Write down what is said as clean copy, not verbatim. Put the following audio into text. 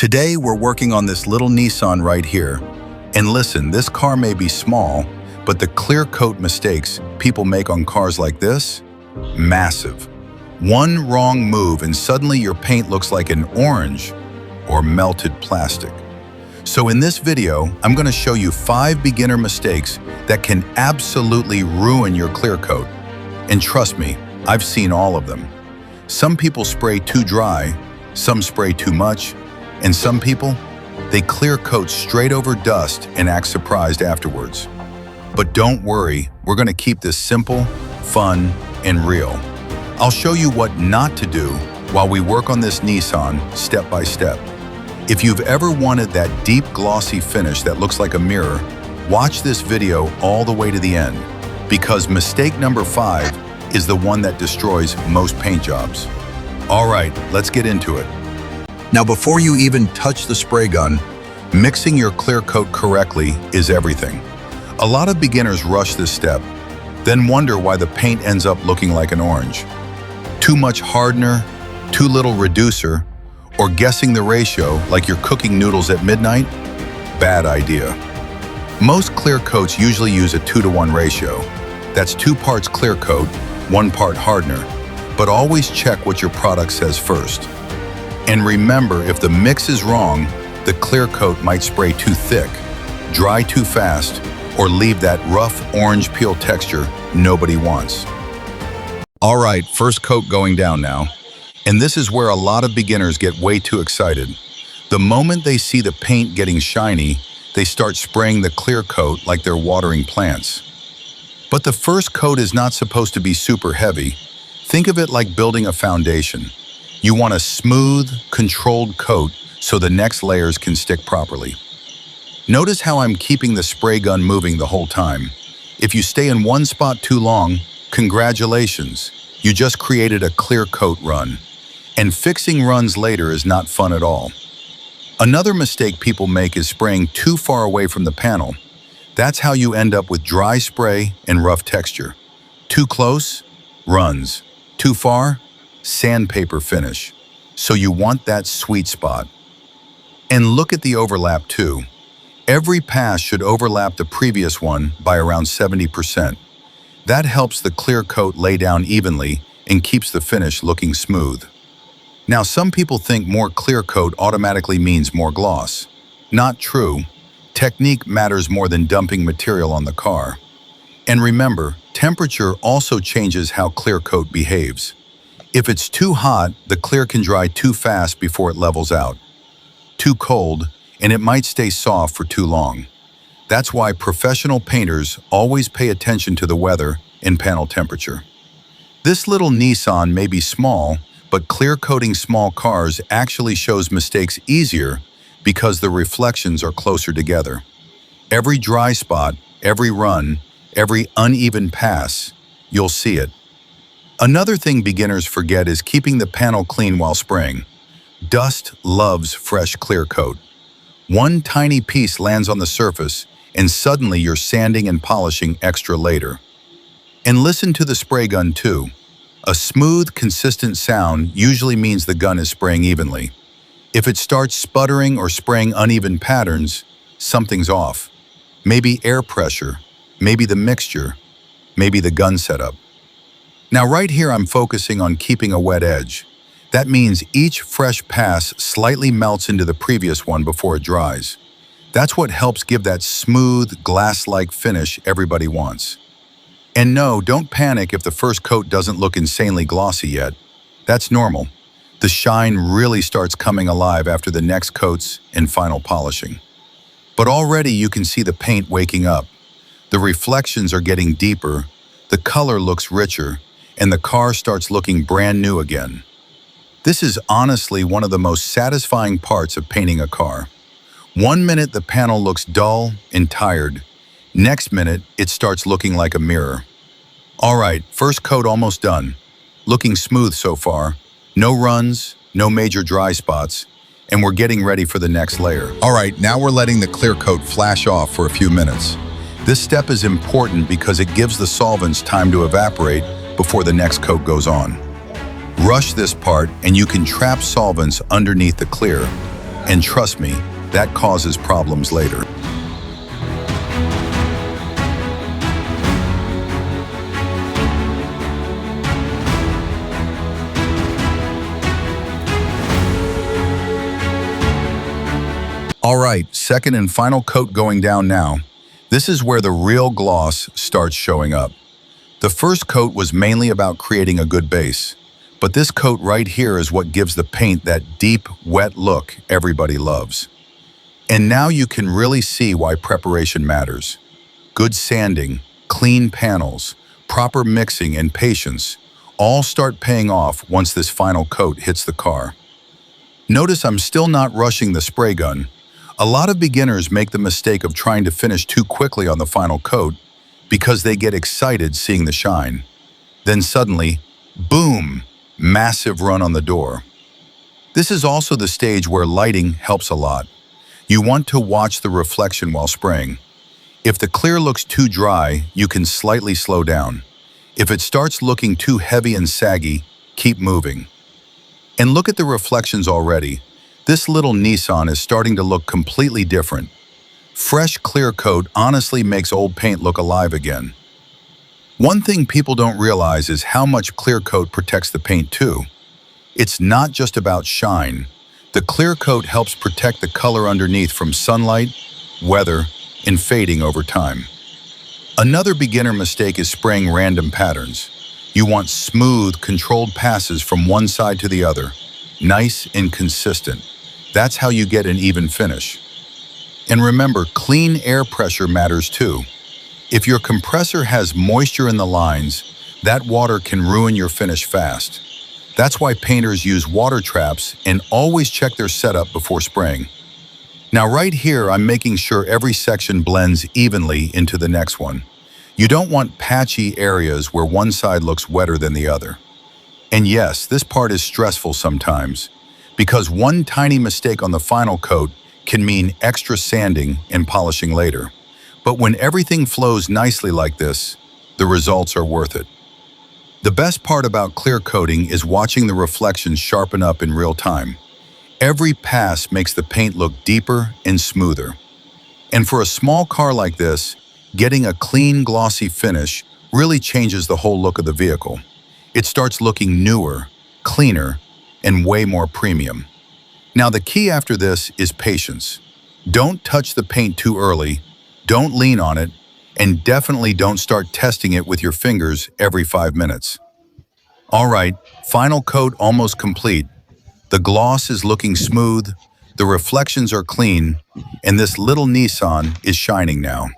Today, we're working on this little Nissan right here. And listen, this car may be small, but the clear coat mistakes people make on cars like this, massive. One wrong move and suddenly your paint looks like an orange or melted plastic. So in this video, I'm going to show you 5 beginner mistakes that can absolutely ruin your clear coat. And trust me, I've seen all of them. Some people spray too dry, some spray too much, and some people, they clear coat straight over dust and act surprised afterwards. But don't worry, we're going to keep this simple, fun, and real. I'll show you what not to do while we work on this Nissan step by step. If you've ever wanted that deep glossy finish that looks like a mirror, watch this video all the way to the end, because mistake number 5 is the one that destroys most paint jobs. All right, let's get into it. Now, before you even touch the spray gun, mixing your clear coat correctly is everything. A lot of beginners rush this step, then wonder why the paint ends up looking like an orange. Too much hardener, too little reducer, or guessing the ratio like you're cooking noodles at midnight? Bad idea. Most clear coats usually use a 2-to-1 ratio. That's 2 parts clear coat, 1 part hardener. But always check what your product says first. And remember, if the mix is wrong, the clear coat might spray too thick, dry too fast, or leave that rough orange peel texture nobody wants. All right, first coat going down now. And this is where a lot of beginners get way too excited. The moment they see the paint getting shiny, they start spraying the clear coat like they're watering plants. But the first coat is not supposed to be super heavy. Think of it like building a foundation. You want a smooth, controlled coat so the next layers can stick properly. Notice how I'm keeping the spray gun moving the whole time. If you stay in one spot too long, congratulations, you just created a clear coat run. And fixing runs later is not fun at all. Another mistake people make is spraying too far away from the panel. That's how you end up with dry spray and rough texture. Too close? Runs. Too far? Sandpaper finish. So you want that sweet spot. And look at the overlap too. Every pass should overlap the previous one by around 70%. That helps the clear coat lay down evenly and keeps the finish looking smooth. Now, some people think more clear coat automatically means more gloss. Not true. Technique matters more than dumping material on the car. And remember, temperature also changes how clear coat behaves. If it's too hot, the clear can dry too fast before it levels out. Too cold, and it might stay soft for too long. That's why professional painters always pay attention to the weather and panel temperature. This little Nissan may be small, but clear coating small cars actually shows mistakes easier because the reflections are closer together. Every dry spot, every run, every uneven pass, you'll see it. Another thing beginners forget is keeping the panel clean while spraying. Dust loves fresh clear coat. One tiny piece lands on the surface, and suddenly you're sanding and polishing extra later. And listen to the spray gun too. A smooth, consistent sound usually means the gun is spraying evenly. If it starts sputtering or spraying uneven patterns, something's off. Maybe air pressure, maybe the mixture, maybe the gun setup. Now right here I'm focusing on keeping a wet edge. That means each fresh pass slightly melts into the previous one before it dries. That's what helps give that smooth, glass-like finish everybody wants. And no, don't panic if the first coat doesn't look insanely glossy yet. That's normal. The shine really starts coming alive after the next coats and final polishing. But already you can see the paint waking up. The reflections are getting deeper, the color looks richer, and the car starts looking brand new again. This is honestly one of the most satisfying parts of painting a car. One minute the panel looks dull and tired. Next minute, it starts looking like a mirror. All right, first coat almost done. Looking smooth so far. No runs, no major dry spots, and we're getting ready for the next layer. All right, now we're letting the clear coat flash off for a few minutes. This step is important because it gives the solvents time to evaporate before the next coat goes on. Rush this part and you can trap solvents underneath the clear. And trust me, that causes problems later. All right, second and final coat going down now. This is where the real gloss starts showing up. The first coat was mainly about creating a good base, but this coat right here is what gives the paint that deep, wet look everybody loves. And now you can really see why preparation matters. Good sanding, clean panels, proper mixing, and patience all start paying off once this final coat hits the car. Notice I'm still not rushing the spray gun. A lot of beginners make the mistake of trying to finish too quickly on the final coat because they get excited seeing the shine. Then suddenly, boom, massive run on the door. This is also the stage where lighting helps a lot. You want to watch the reflection while spraying. If the clear looks too dry, you can slightly slow down. If it starts looking too heavy and saggy, keep moving. And look at the reflections already. This little Nissan is starting to look completely different. Fresh clear coat honestly makes old paint look alive again. One thing people don't realize is how much clear coat protects the paint too. It's not just about shine. The clear coat helps protect the color underneath from sunlight, weather, and fading over time. Another beginner mistake is spraying random patterns. You want smooth, controlled passes from one side to the other, nice and consistent. That's how you get an even finish. And remember, clean air pressure matters too. If your compressor has moisture in the lines, that water can ruin your finish fast. That's why painters use water traps and always check their setup before spraying. Now right here, I'm making sure every section blends evenly into the next one. You don't want patchy areas where one side looks wetter than the other. And yes, this part is stressful sometimes, because one tiny mistake on the final coat can mean extra sanding and polishing later. But when everything flows nicely like this, the results are worth it. The best part about clear coating is watching the reflections sharpen up in real time. Every pass makes the paint look deeper and smoother. And for a small car like this, getting a clean, glossy finish really changes the whole look of the vehicle. It starts looking newer, cleaner, and way more premium. Now the key after this is patience. Don't touch the paint too early, don't lean on it, and definitely don't start testing it with your fingers every 5 minutes. All right, final coat almost complete. The gloss is looking smooth, the reflections are clean, and this little Nissan is shining now.